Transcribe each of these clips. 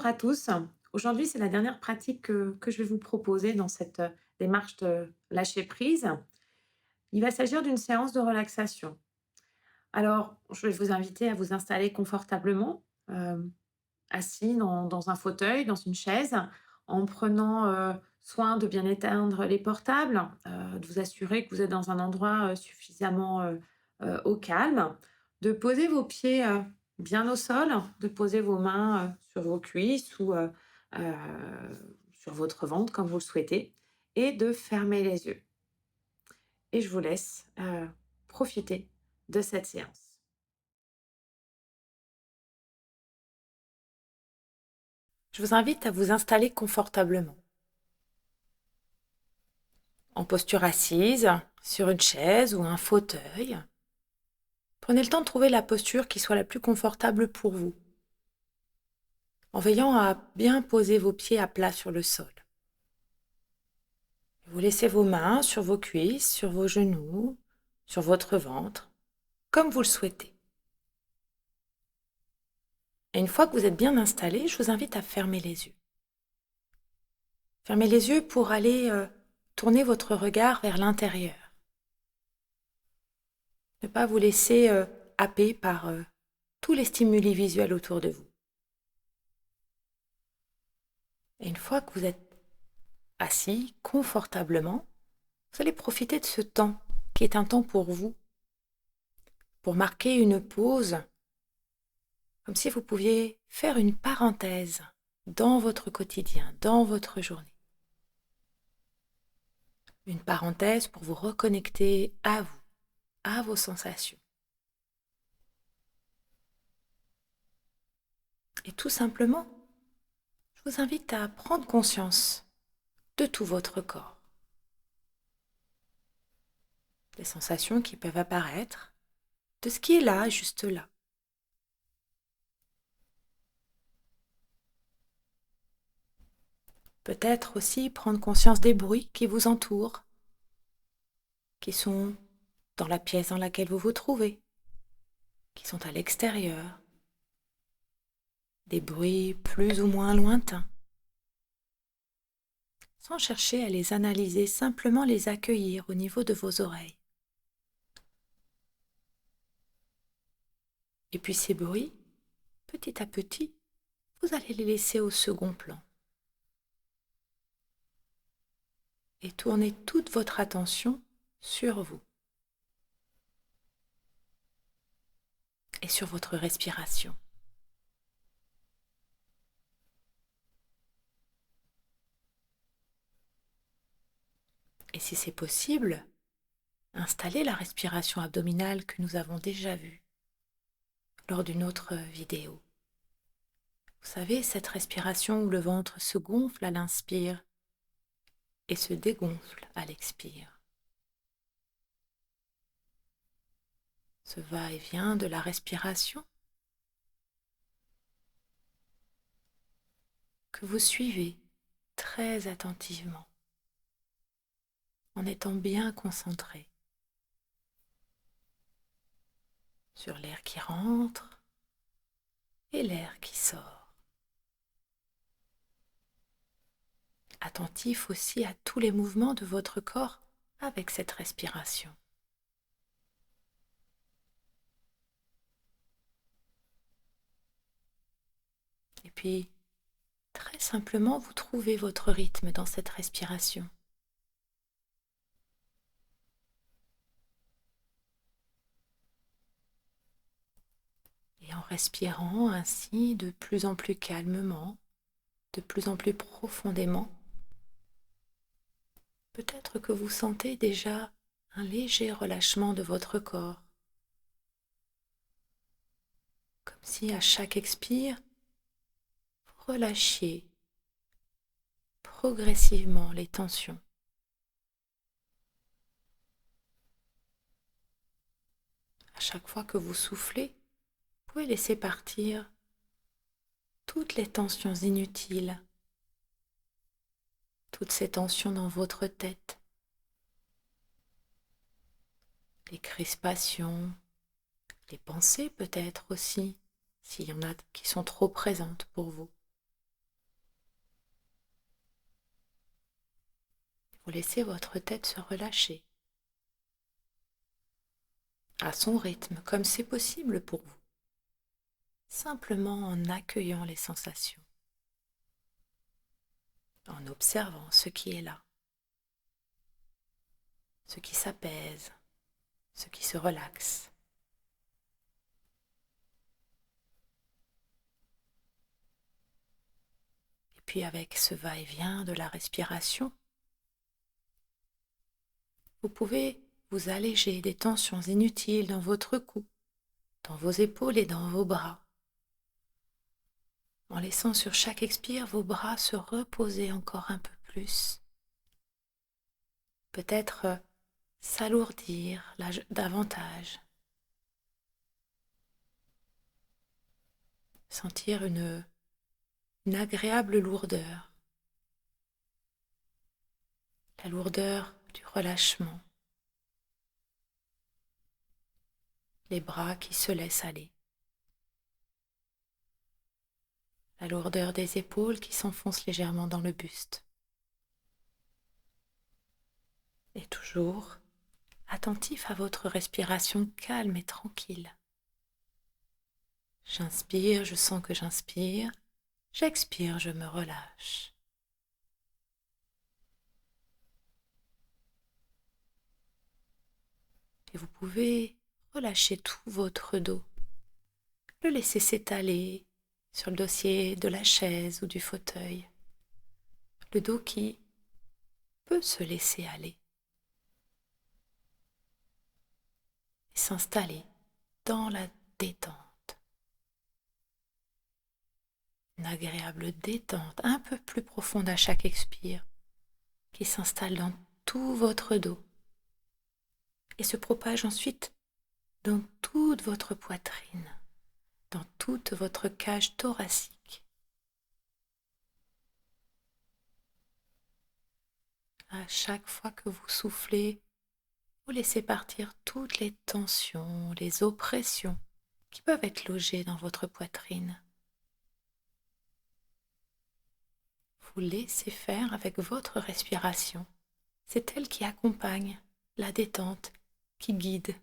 Bonjour à tous. Aujourd'hui, c'est la dernière pratique que je vais vous proposer dans cette démarche de lâcher prise. Il va s'agir d'une séance de relaxation. Alors, je vais vous inviter à vous installer confortablement, assis dans un fauteuil, dans une chaise, en prenant soin de bien éteindre les portables, de vous assurer que vous êtes dans un endroit suffisamment au calme, de poser vos pieds bien au sol, de poser vos mains sur vos cuisses ou sur votre ventre comme vous le souhaitez, et de fermer les yeux. Et je vous laisse profiter de cette séance. Je vous invite à vous installer confortablement, en posture assise, sur une chaise ou un fauteuil. Prenez le temps de trouver la posture qui soit la plus confortable pour vous, en veillant à bien poser vos pieds à plat sur le sol. Vous laissez vos mains sur vos cuisses, sur vos genoux, sur votre ventre, comme vous le souhaitez. Et une fois que vous êtes bien installé, je vous invite à fermer les yeux. Fermez les yeux pour aller tourner votre regard vers l'intérieur. Ne pas vous laisser happer par tous les stimuli visuels autour de vous. Et une fois que vous êtes assis confortablement, vous allez profiter de ce temps qui est un temps pour vous, pour marquer une pause, comme si vous pouviez faire une parenthèse dans votre quotidien, dans votre journée. Une parenthèse pour vous reconnecter à vous, à vos sensations. Et tout simplement, je vous invite à prendre conscience de tout votre corps. Des sensations qui peuvent apparaître, de ce qui est là, juste là. Peut-être aussi prendre conscience des bruits qui vous entourent, qui sont dans la pièce dans laquelle vous vous trouvez, qui sont à l'extérieur, des bruits plus ou moins lointains. Sans chercher à les analyser, simplement les accueillir au niveau de vos oreilles. Et puis ces bruits, petit à petit, vous allez les laisser au second plan. Et tourner toute votre attention sur vous et sur votre respiration. Et si c'est possible, installez la respiration abdominale que nous avons déjà vue lors d'une autre vidéo. Vous savez, cette respiration où le ventre se gonfle à l'inspire et se dégonfle à l'expire. Ce va-et-vient de la respiration que vous suivez très attentivement en étant bien concentré sur l'air qui rentre et l'air qui sort. Attentif aussi à tous les mouvements de votre corps avec cette respiration. Et puis, très simplement, vous trouvez votre rythme dans cette respiration. Et en respirant ainsi de plus en plus calmement, de plus en plus profondément, peut-être que vous sentez déjà un léger relâchement de votre corps, comme si à chaque expire, vous relâchiez progressivement les tensions. À chaque fois que vous soufflez, vous pouvez laisser partir toutes les tensions inutiles, toutes ces tensions dans votre tête, les crispations, les pensées peut-être aussi, s'il y en a qui sont trop présentes pour vous. Vous laissez votre tête se relâcher à son rythme, comme c'est possible pour vous, simplement en accueillant les sensations, en observant ce qui est là, ce qui s'apaise, ce qui se relaxe. Et puis avec ce va-et-vient de la respiration, vous pouvez vous alléger des tensions inutiles dans votre cou, dans vos épaules et dans vos bras, en laissant sur chaque expire vos bras se reposer encore un peu plus, peut-être s'alourdir davantage, sentir une agréable lourdeur, la lourdeur du relâchement, les bras qui se laissent aller, la lourdeur des épaules qui s'enfoncent légèrement dans le buste. Et toujours attentif à votre respiration calme et tranquille. J'inspire, je sens que j'inspire. J'expire, je me relâche. Et vous pouvez relâcher tout votre dos, le laisser s'étaler sur le dossier de la chaise ou du fauteuil. Le dos qui peut se laisser aller et s'installer dans la détente. Une agréable détente un peu plus profonde à chaque expire qui s'installe dans tout votre dos et se propage ensuite dans toute votre poitrine, dans toute votre cage thoracique. À chaque fois que vous soufflez, vous laissez partir toutes les tensions, les oppressions qui peuvent être logées dans votre poitrine. Vous laissez faire avec votre respiration. C'est elle qui accompagne la détente, qui guide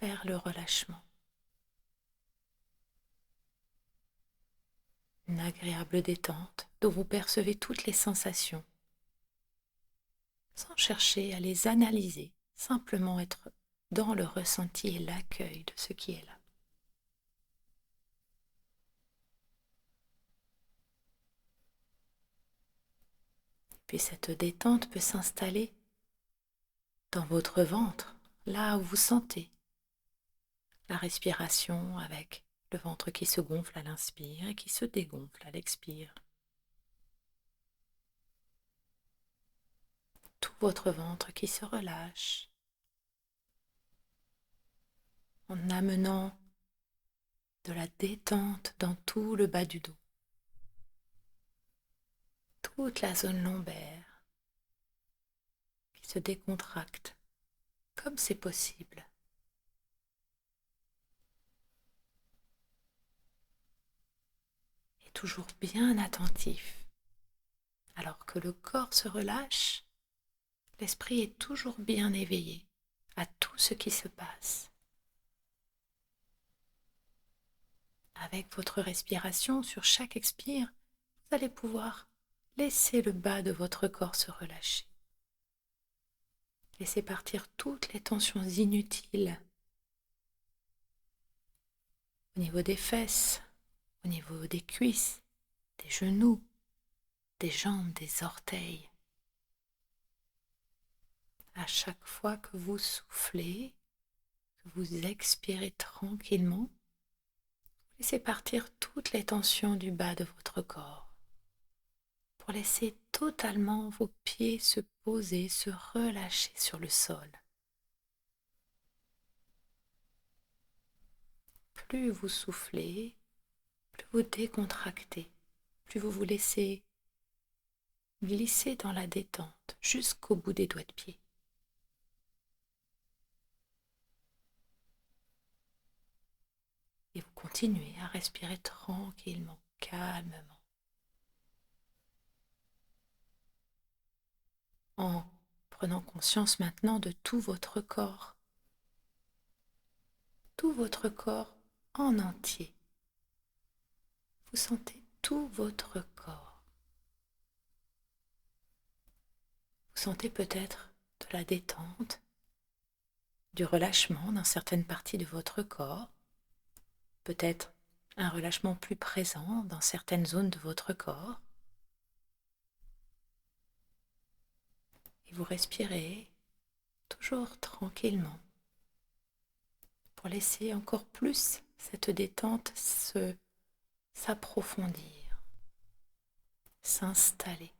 vers le relâchement. Une agréable détente dont vous percevez toutes les sensations, sans chercher à les analyser, simplement être dans le ressenti et l'accueil de ce qui est là. Puis cette détente peut s'installer dans votre ventre, là où vous sentez la respiration avec le ventre qui se gonfle à l'inspire et qui se dégonfle à l'expire. Tout votre ventre qui se relâche en amenant de la détente dans tout le bas du dos, toute la zone lombaire qui se décontracte comme c'est possible. Et toujours bien attentif. Alors que le corps se relâche, l'esprit est toujours bien éveillé à tout ce qui se passe. Avec votre respiration sur chaque expire, vous allez pouvoir laisser le bas de votre corps se relâcher. Laissez partir toutes les tensions inutiles au niveau des fesses, au niveau des cuisses, des genoux, des jambes, des orteils. À chaque fois que vous soufflez, que vous expirez tranquillement, laissez partir toutes les tensions du bas de votre corps pour laisser totalement vos pieds se poser, se relâcher sur le sol. Plus vous soufflez, plus vous décontractez, plus vous vous laissez glisser dans la détente jusqu'au bout des doigts de pied. Et vous continuez à respirer tranquillement, calmement. en prenant conscience maintenant de tout votre corps en entier. Vous sentez tout votre corps. Vous sentez peut-être de la détente, du relâchement dans certaines parties de votre corps, peut-être un relâchement plus présent dans certaines zones de votre corps. Et vous respirez toujours tranquillement pour laisser encore plus cette détente s'approfondir, s'installer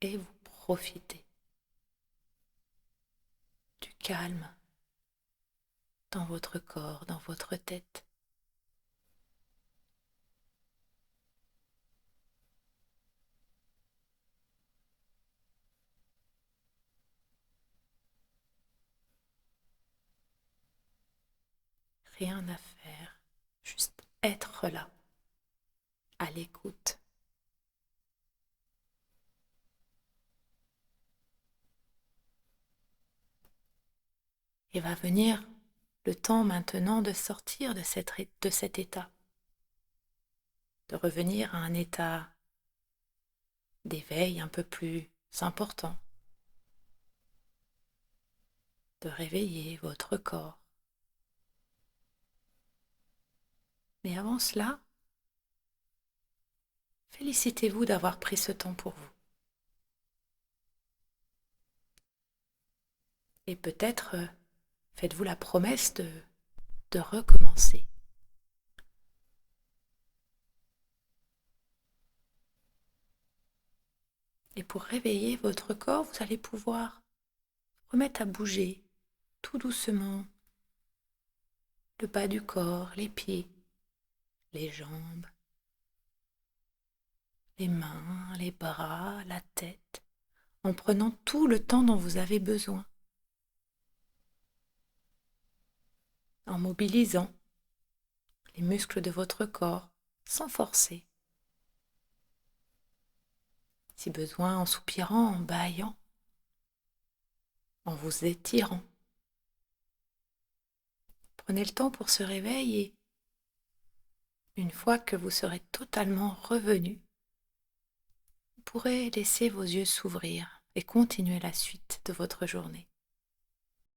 et vous profitez du calme dans votre corps, dans votre tête. Rien à faire, juste être là, à l'écoute. Et va venir le temps maintenant de sortir de cet état, de revenir à un état d'éveil un peu plus important, de réveiller votre corps. Mais avant cela, félicitez-vous d'avoir pris ce temps pour vous. Et peut-être faites-vous la promesse de recommencer. Et pour réveiller votre corps, vous allez pouvoir remettre à bouger tout doucement le bas du corps, les pieds, les jambes, les mains, les bras, la tête, en prenant tout le temps dont vous avez besoin, en mobilisant les muscles de votre corps sans forcer. Si besoin, en soupirant, en bâillant, en vous étirant. Prenez le temps pour ce réveil et une fois que vous serez totalement revenu, vous pourrez laisser vos yeux s'ouvrir et continuer la suite de votre journée.